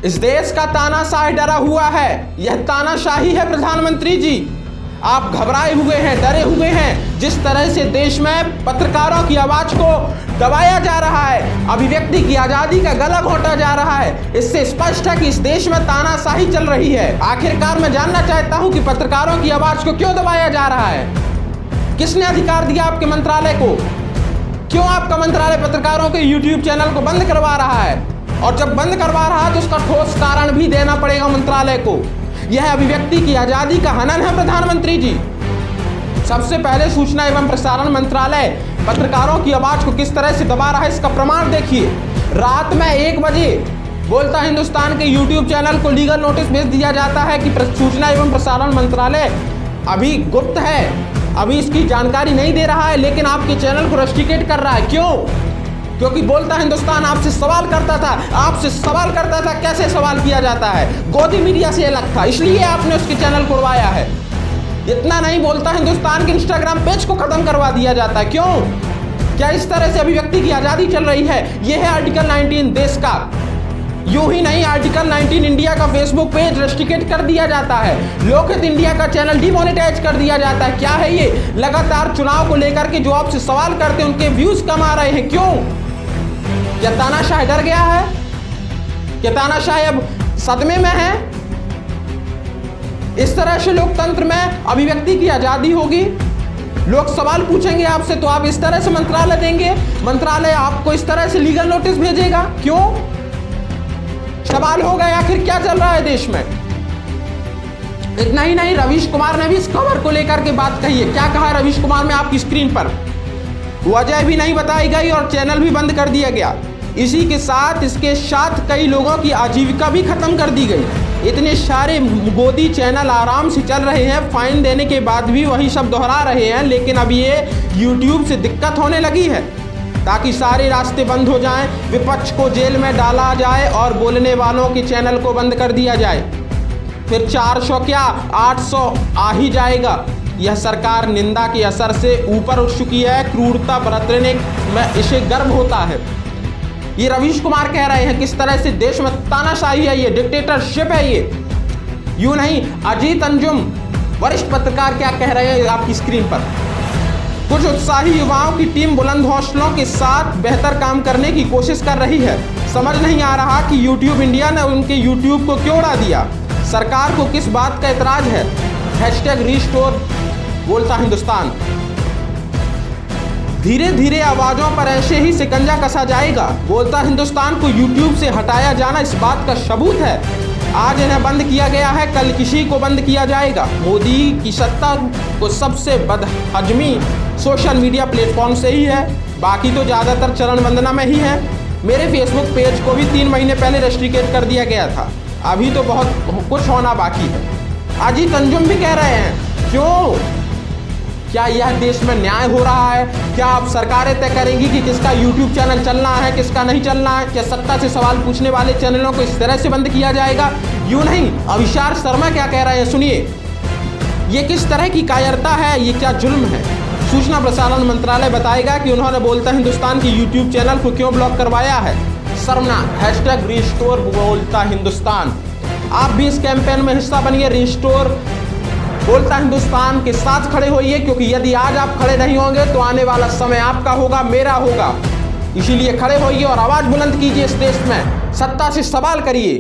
इस देश का तानाशाह डरा हुआ है। यह तानाशाही है प्रधानमंत्री जी। आप घबराए हुए हैं, डरे हुए हैं। जिस तरह से देश में पत्रकारों की आवाज को दबाया जा रहा है, अभिव्यक्ति की आजादी का गला घोंटा जा रहा है, इससे स्पष्ट है कि इस देश में तानाशाही चल रही है। आखिरकार मैं जानना चाहता हूं कि पत्रकारों की आवाज को क्यों दबाया जा रहा है? किसने अधिकार दिया आपके मंत्रालय को? क्यों आपका मंत्रालय पत्रकारों के YouTube चैनल को बंद करवा रहा है? और जब बंद करवा रहा है तो उसका ठोस कारण भी देना पड़ेगा मंत्रालय को। यह अभिव्यक्ति की आजादी का हनन है प्रधानमंत्री जी। सबसे पहले सूचना एवं प्रसारण मंत्रालय पत्रकारों की आवाज को किस तरह से दबा रहा है, इसका प्रमाण देखिए। रात में 1 बजे बोलता हिंदुस्तान के YouTube चैनल को लीगल नोटिस भेज दिया जाता है कि सूचना एवं प्रसारण मंत्रालय अभी गुप्त है, अभी इसकी जानकारी नहीं दे रहा है, लेकिन आपके चैनल को रेस्ट्रिकेट कर रहा है। क्यों? क्योंकि बोलता हिंदुस्तान आपसे सवाल करता था। कैसे सवाल किया जाता है? गोदी मीडिया से अलग था, इसलिए आपने उसके चैनल को उड़वाया है। इतना नहीं, बोलता हिंदुस्तान के इंस्टाग्राम पेज को खत्म करवा दिया जाता है। क्यों? क्या इस तरह से अभिव्यक्ति की आजादी चल रही है? यह है आर्टिकल 19 देश का। यूं ही नहीं, आर्टिकल 19 इंडिया का फेसबुक पेज रेस्ट्रिकेट कर दिया जाता है। लोकहित इंडिया का चैनल डिमोनेटाइज कर दिया जाता है। क्या है ये? लगातार चुनाव को लेकर के जो आपसे सवाल करते हैं उनके व्यूज कम आ रहे हैं। क्यों? क्या तानाशाह डर गया है? क्या तानाशाह अब सदमे में है? इस तरह से लोकतंत्र में अभिव्यक्ति की आजादी होगी? लोग सवाल पूछेंगे आपसे तो आप इस तरह से मंत्रालय देंगे? मंत्रालय आपको इस तरह से लीगल नोटिस भेजेगा? क्यों? सवाल हो गया आखिर क्या चल रहा है देश में। इतना ही नहीं, रवीश कुमार ने भी इस खबर को लेकर के बात कही है। क्या कहा रवीश कुमार ने आपकी स्क्रीन पर? वजह भी नहीं बताई गई और चैनल भी बंद कर दिया गया। इसके साथ कई लोगों की आजीविका भी खत्म कर दी गई। इतने सारे गोदी चैनल आराम से चल रहे हैं, फाइन देने के बाद भी वही सब दोहरा रहे हैं, लेकिन अब ये YouTube से दिक्कत होने लगी है ताकि सारे रास्ते बंद हो जाएं, विपक्ष को जेल में डाला जाए और बोलने वालों के चैनल को बंद कर दिया जाए। फिर 400 क्या 800 आ ही जाएगा। यह सरकार निंदा के असर से ऊपर उठ चुकी है। क्रूरता बरतने में इसे गर्व होता है। ये रवीश कुमार कह रहे हैं किस तरह से देश में तानाशाही है, ये डिक्टेटरशिप है ये। यूं नहीं, अजीत अंजुम वरिष्ठ पत्रकार क्या कह रहे हैं आपकी स्क्रीन पर। कुछ उत्साही युवाओं की टीम बुलंद हौसलों के साथ बेहतर काम करने की कोशिश कर रही है। समझ नहीं आ रहा कि YouTube इंडिया ने उनके YouTube को क्यों उड़ा दिया। सरकार को किस बात का एतराज है? #रिस्टोर बोलता हिंदुस्तान। धीरे धीरे आवाजों पर ऐसे ही शिकंजा कसा जाएगा। बोलता हिंदुस्तान को YouTube से हटाया जाना इस बात का सबूत है। आज इन्हें बंद किया गया है, कल किसी को बंद किया जाएगा। मोदी की सत्ता को सबसे बदहजमी सोशल मीडिया प्लेटफॉर्म से ही है, बाकी तो ज़्यादातर चरण वंदना में ही है। मेरे फेसबुक पेज को भी 3 महीने पहले रेस्ट्रिकेट कर दिया गया था। अभी तो बहुत कुछ होना बाकी है। अजीत अंजुम भी कह रहे हैं। क्यों? क्या यह देश में न्याय हो रहा है? क्या अब सरकारें तय करेंगी कि किसका YouTube चैनल चलना है, किसका नहीं चलना है? क्या सत्ता से सवाल पूछने वाले चैनलों को इस तरह से बंद किया जाएगा? यूं नहीं, अविशार शर्मा क्या कह रहे हैं सुनिए। ये किस तरह की कायरता है, ये क्या जुल्म है? सूचना प्रसारण मंत्रालय बताएगा कि उन्होंने बोलता हिंदुस्तान के YouTube चैनल को क्यों ब्लॉक करवाया है। शर्मनाक। #रिस्टोर बोलता हिंदुस्तान। आप भी इस कैंपेन में हिस्सा बनिए। रिस्टोर बोलता हिंदुस्तान के साथ खड़े होइए, क्योंकि यदि आज आप खड़े नहीं होंगे तो आने वाला समय आपका होगा, मेरा होगा। इसीलिए खड़े होइए और आवाज बुलंद कीजिए। इस देश में सत्ता से सवाल करिए।